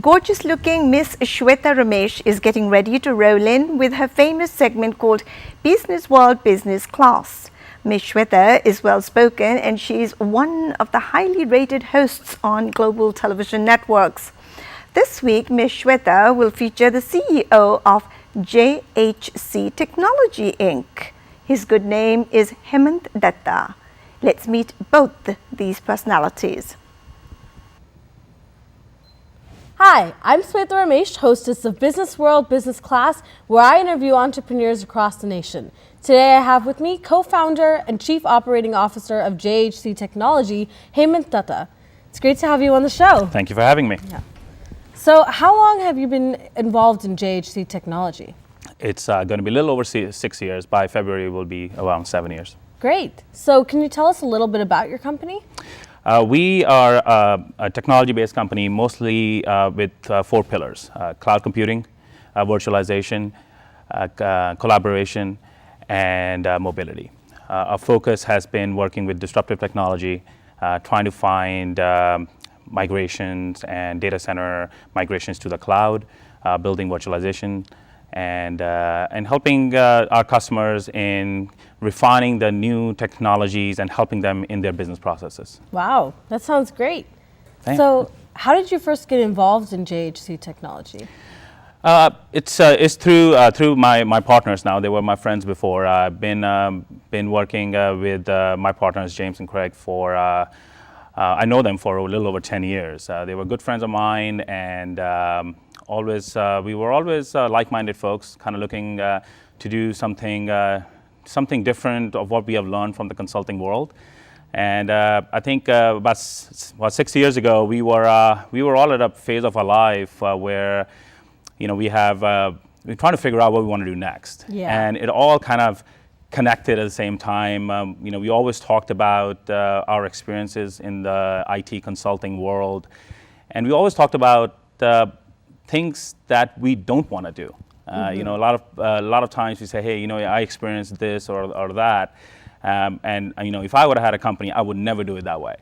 Gorgeous looking Miss SWETHA Ramesh is getting ready to roll in with her famous segment called Business World Business Class. Miss SWETHA is well spoken and she is one of the highly rated hosts on global television networks. This week, Miss SWETHA will feature the CEO of JHC Technology Inc. His good name is Datta. Let's meet both these personalities. Hi, I'm SWETHA Ramesh, hostess of Business World Business Class, where I interview entrepreneurs across the nation. Today I have with me co-founder and chief operating officer of JHC Technology, Datta. It's great to have you on the show. Thank you for having me. Yeah. So how long have you been involved in JHC Technology? It's going to be a little over 6 years. By February, it will be around 7 years. Great. So can you tell us a little bit about your company? We are a technology-based company, mostly with 4 pillars: cloud computing, virtualization, collaboration, and mobility. Our focus has been working with disruptive technology, trying to find migrations and data center migrations to the cloud, building virtualization, and helping our customers in refining the new technologies and helping them in their business processes. Wow, that sounds great. Thanks. So how did you first get involved in JHC Technology? It's through my partners now. They were my friends before. I've been working with my partners, James and Craig, for I know them for a little over 10 years. They were good friends of mine, and we were always like-minded folks, kind of looking to do something different of what we have learned from the consulting world. And I think about 6 years ago, we were all at a phase of our life where, we're trying to figure out what we want to do next. Yeah. And it all kind of connected at the same time. We always talked about our experiences in the IT consulting world, and we always talked about things that we don't want to do. A lot of times we say, hey, I experienced this or that, and if I would have had a company, I would never do it that way.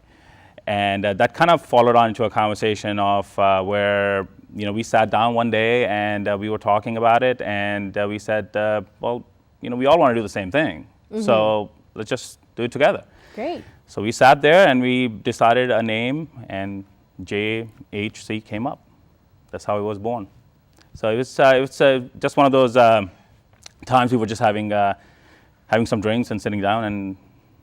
And that kind of followed on into a conversation of where we sat down one day and we were talking about it, and we said, we all want to do the same thing, so let's just do it together. Great. So we sat there and we decided a name, and JHC came up. That's how it was born. So it was just one of those times we were just having some drinks and sitting down,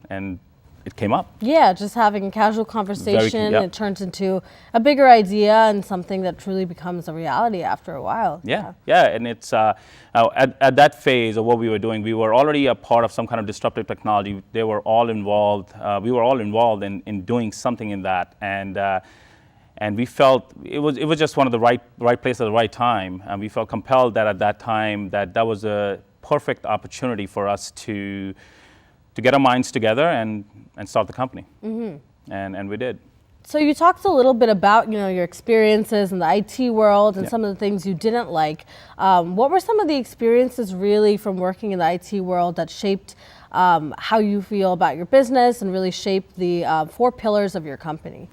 and it came up. Yeah, just having a casual conversation. Yep. It turns into a bigger idea and something that truly becomes a reality after a while. Yeah. And it's at that phase of what we were doing, we were already a part of some kind of disruptive technology. They were all involved. We were all involved in doing something in that, and we felt it was just one of the right place at the right time, and we felt compelled that at that time that was a perfect opportunity for us to get our minds together and start the company. And we did. So you talked a little bit about your experiences in the IT world and some of the things you didn't like. What were some of the experiences really from working in the IT world that shaped how you feel about your business and really shaped the 4 pillars of your company?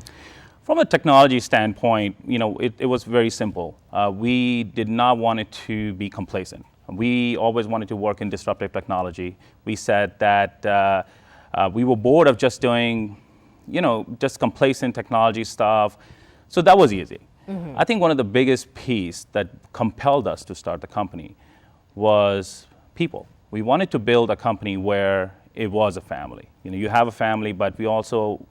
From a technology standpoint, it was very simple. We did not want it to be complacent. We always wanted to work in disruptive technology. We said that we were bored of just doing, just complacent technology stuff. So that was easy. I think one of the biggest piece that compelled us to start the company was people. We wanted to build a company where it was a family. You have a family, but we also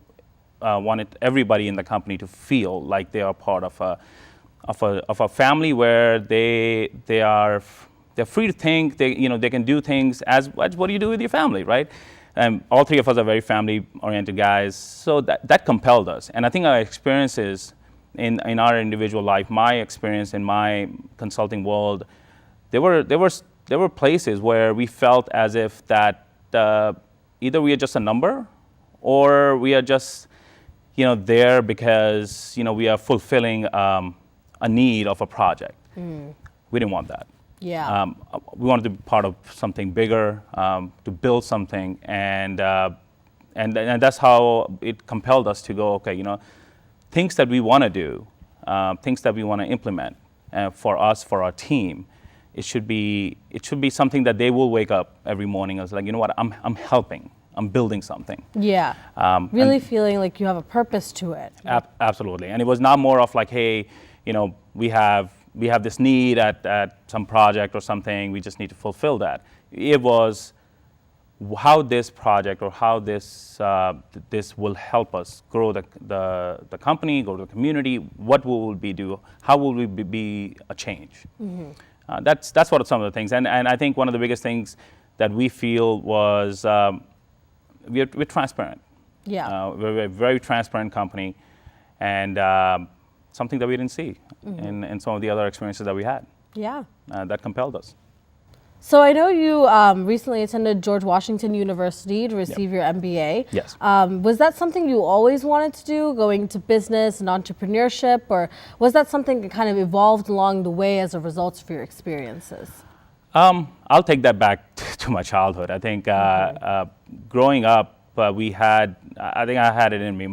wanted everybody in the company to feel like they are part of a family where they're free to think. They can do things as what do you do with your family, right? All 3 of us are very family-oriented guys, so that compelled us. And I think our experiences in our individual life, my experience in my consulting world, there were places where we felt as if that either we are just a number, or we are just there because we are fulfilling a need of a project. We didn't want that. Yeah. We wanted to be part of something bigger, to build something, and that's how it compelled us to go. Okay, things that we want to do, things that we want to implement for us, for our team, it should be something that they will wake up every morning as like, you know what, I'm helping, I'm building something. Yeah, really feeling like you have a purpose to it. Absolutely, and it was not more of like, hey, you know, we have this need at some project or something, we just need to fulfill that. It was how this project or how this will help us grow the company, grow the community. What will we do? How will we be a change? Mm-hmm. That's what some of the things. And I think one of the biggest things that we feel was we're transparent. Yeah. We're a very transparent company, and something that we didn't see in some of the other experiences that we had. Yeah. That compelled us. So I know you recently attended George Washington University to receive your MBA. Yes. Was that something you always wanted to do, going to business and entrepreneurship, or was that something that kind of evolved along the way as a result of your experiences? I'll take that back to my childhood. I think growing up, I think I had it in me.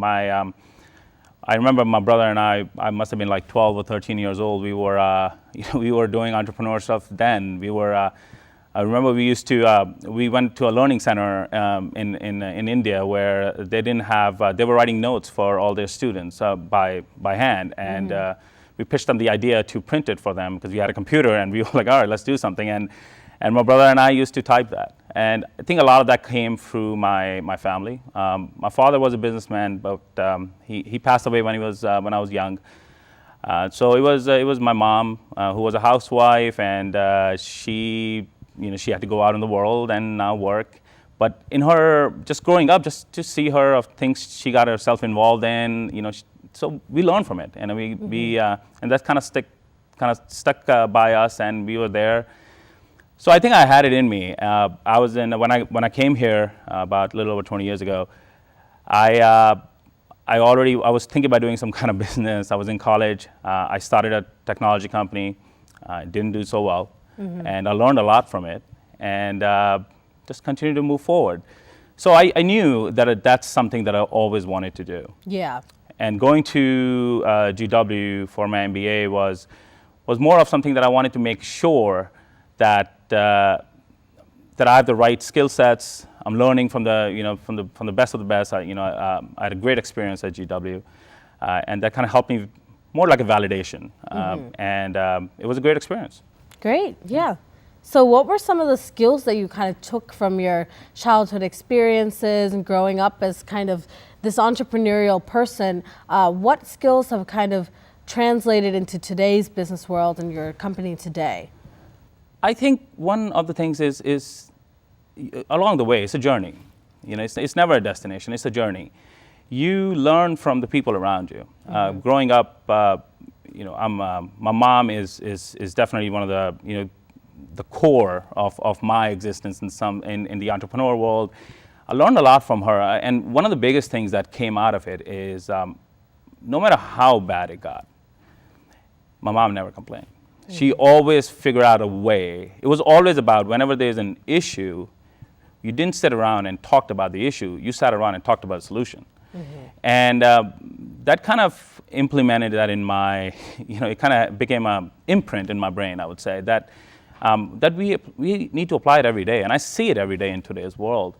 I remember my brother and I must have been like 12 or 13 years old. We were, we were doing entrepreneur stuff then. I remember we went to a learning center in India where they didn't have, they were writing notes for all their students by hand. And we pitched them the idea to print it for them because we had a computer, and we were like, all right, let's do something. And my brother and I used to type that. And I think a lot of that came through my family. My father was a businessman, but he passed away when I was young. So it was my mom who was a housewife, and she had to go out in the world and now work. But in her just growing up, just to see her of things she got herself involved in, so we learned from it, and and that kind of stuck by us, and we were there. So I think I had it in me. When I came here about a little over 20 years ago, I was thinking about doing some kind of business. I was in college. I started a technology company. I didn't do so well, and I learned a lot from it, and just continued to move forward. So I knew that that's something that I always wanted to do. Yeah. And going to GW for my MBA was more of something that I wanted to make sure that I have the right skill sets. I'm learning from the best of the best. I had a great experience at GW, and that kind of helped me more like a validation. And it was a great experience. Great, yeah. So what were some of the skills that you kind of took from your childhood experiences and growing up as kind of this entrepreneurial person? What skills have kind of translated into today's business world and your company today? I think one of the things is along the way, it's a journey. It's never a destination, it's a journey. You learn from the people around you. Growing up, my mom is definitely one of the core of my existence in the entrepreneur world. I learned a lot from her, and one of the biggest things that came out of it is no matter how bad it got, my mom never complained. She always figured out a way. It was always about whenever there's an issue, you didn't sit around and talked about the issue. You sat around and talked about a solution. And that kind of implemented that in my, it kind of became an imprint in my brain, I would say, that we need to apply it every day. And I see it every day in today's world.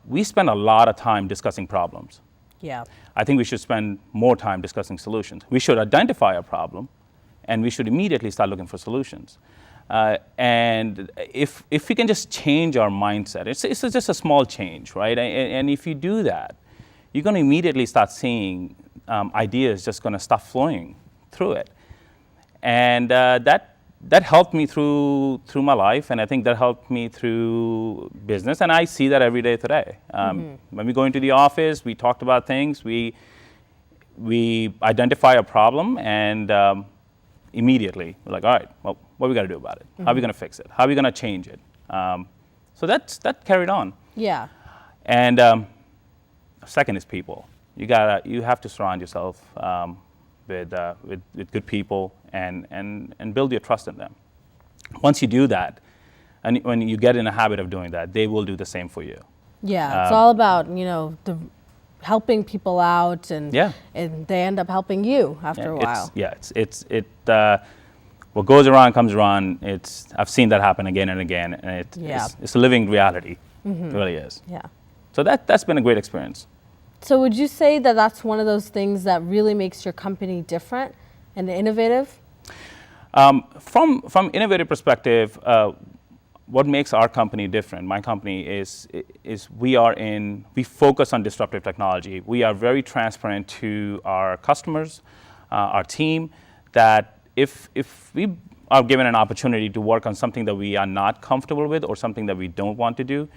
We spend a lot of time discussing problems. Yeah. I think we should spend more time discussing solutions. We should identify a problem, and we should immediately start looking for solutions. And if we can just change our mindset, it's just a small change, right? And if you do that, you're going to immediately start seeing ideas just going to start flowing through it. And that helped me through my life, and I think that helped me through business, and I see that every day today. When we go into the office, we talked about things, we identify a problem, and immediately we're like, all right, well, what are we got to do about it? How are we going to fix it? How are we going to change it? So that carried on. Yeah. And second is people. You have to surround yourself with good people and build your trust in them. Once you do that, and when you get in a habit of doing that, they will do the same for you. Yeah, it's all about helping people out, and Yeah. and they end up helping you after a while. What goes around comes around. I've seen that happen again and again, and Yeah. it's a living reality. It really is. Yeah. So that's been a great experience. So would you say that that's one of those things that really makes your company different and innovative? From innovative perspective, what makes our company different? My company is we focus on disruptive technology. We are very transparent to our customers, our team, that if we are given an opportunity to work on something that we are not comfortable with or something that we don't want to do,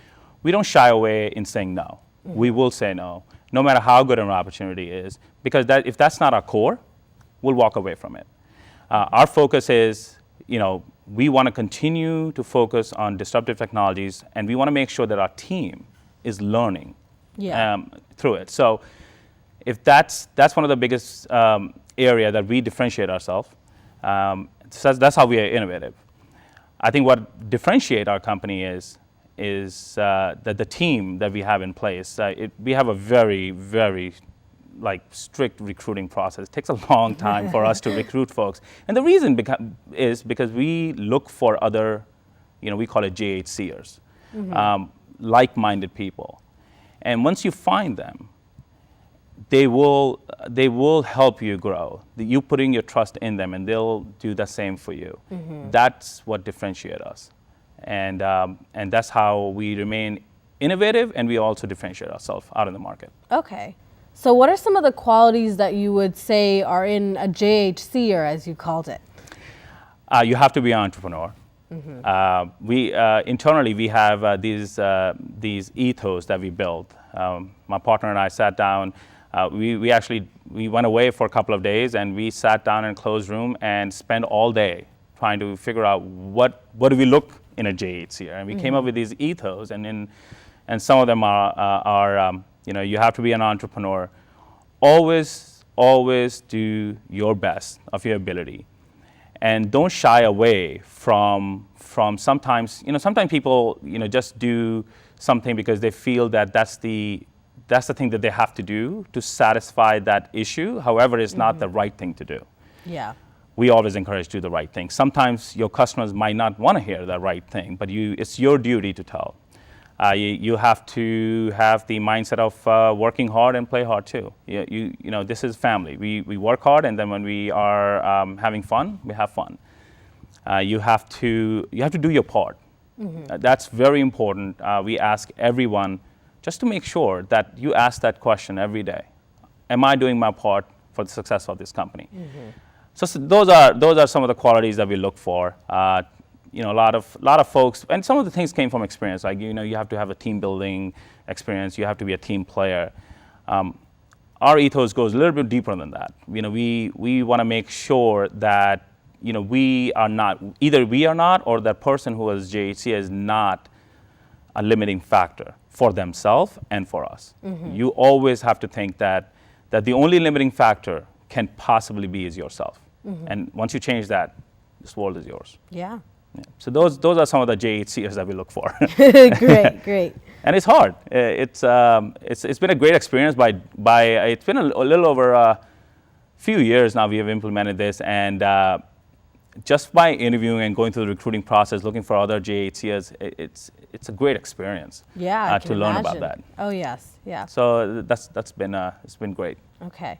we don't shy away in saying no. We will say no, no matter how good an opportunity is, because if that's not our core, we'll walk away from it. Our focus is, we want to continue to focus on disruptive technologies, and we want to make sure that our team is learning through it. So if that's one of the biggest area that we differentiate ourselves. So that's how we are innovative. I think what differentiate our company is that the team that we have in place. We have a very, very strict recruiting process. It takes a long time for us to recruit folks, and the reason is because we look for other, we call it JHCers, like-minded people, and once you find them, they will help you grow. You putting your trust in them, and they'll do the same for you. That's what differentiates us, and that's how we remain innovative, and we also differentiate ourselves out in the market. Okay. So what are some of the qualities that you would say are in a JHC, or as you called it? You have to be an entrepreneur. We internally we have these ethos that we built. My partner and I sat down. We went away for a couple of days, and we sat down in a closed room and spent all day trying to figure out what do we look in a JHC, and we came up with these ethos, and some of them are you have to be an entrepreneur. Always do your best of your ability, and don't shy away from sometimes people just do something because they feel that that's the thing that they have to do to satisfy that issue. However, it's not the right thing to do. Yeah. We always encourage to do the right thing. Sometimes your customers might not want to hear the right thing, but it's your duty to tell. You have to have the mindset of working hard and play hard too. This is family. We work hard, and then when we are having fun, we have fun. You have to do your part. That's very important. We ask everyone just to make sure that you ask that question every day. Am I doing my part for the success of this company? So those are some of the qualities that we look for. A lot of folks, and some of the things came from experience. You have to have a team building experience. You have to be a team player. Our ethos goes a little bit deeper than that. We want to make sure that we are not, or that person who is JHC is not a limiting factor for themselves and for us. You always have to think that the only limiting factor can possibly be is yourself. And once you change that, this world is yours. Yeah. So those are some of the JHCers that we look for. Great. And it's hard. It's been a great experience. It's been a little over a few years now we have implemented this, and just by interviewing and going through the recruiting process, looking for other JHCers, it's a great experience. Yeah, to learn about that. Oh yes, yeah. So that's been it's been great. Okay,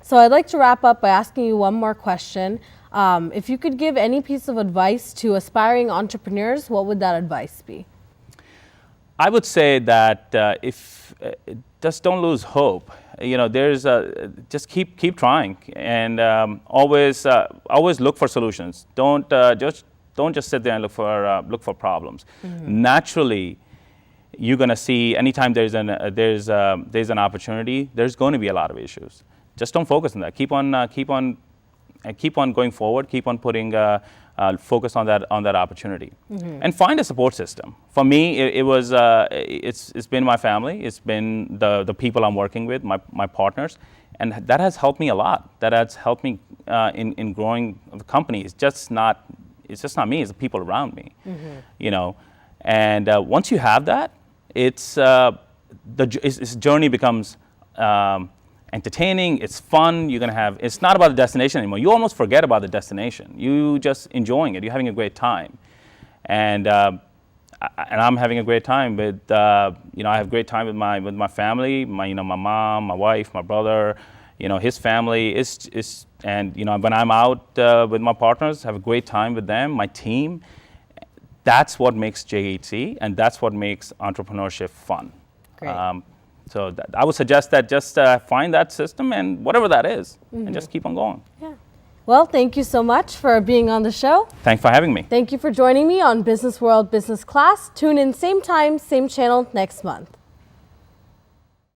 so I'd like to wrap up by asking you one more question. If you could give any piece of advice to aspiring entrepreneurs, what would that advice be? I would say that just don't lose hope. There's just keep trying, and always look for solutions. Don't just sit there and look for problems. Naturally, you're going to see anytime there's an opportunity, there's going to be a lot of issues. Just don't focus on that. Keep on going forward. Keep on putting focus on that opportunity, and find a support system. For me, it's been my family. It's been the people I'm working with, my partners, and that has helped me a lot. That has helped me in growing the company. It's just not me. It's the people around me. And once you have that, its journey becomes entertaining, it's fun, it's not about the destination anymore. You almost forget about the destination. You just enjoying it, you're having a great time. And I'm having a great time with, I have a great time with my family, my mom, my wife, my brother, his family. And when I'm out with my partners, have a great time with them, my team. That's what makes JHC, and that's what makes entrepreneurship fun. Great. So I would suggest that just find that system and whatever that is, and just keep on going. Yeah. Well, thank you so much for being on the show. Thanks for having me. Thank you for joining me on Business World Business Class. Tune in same time, same channel next month.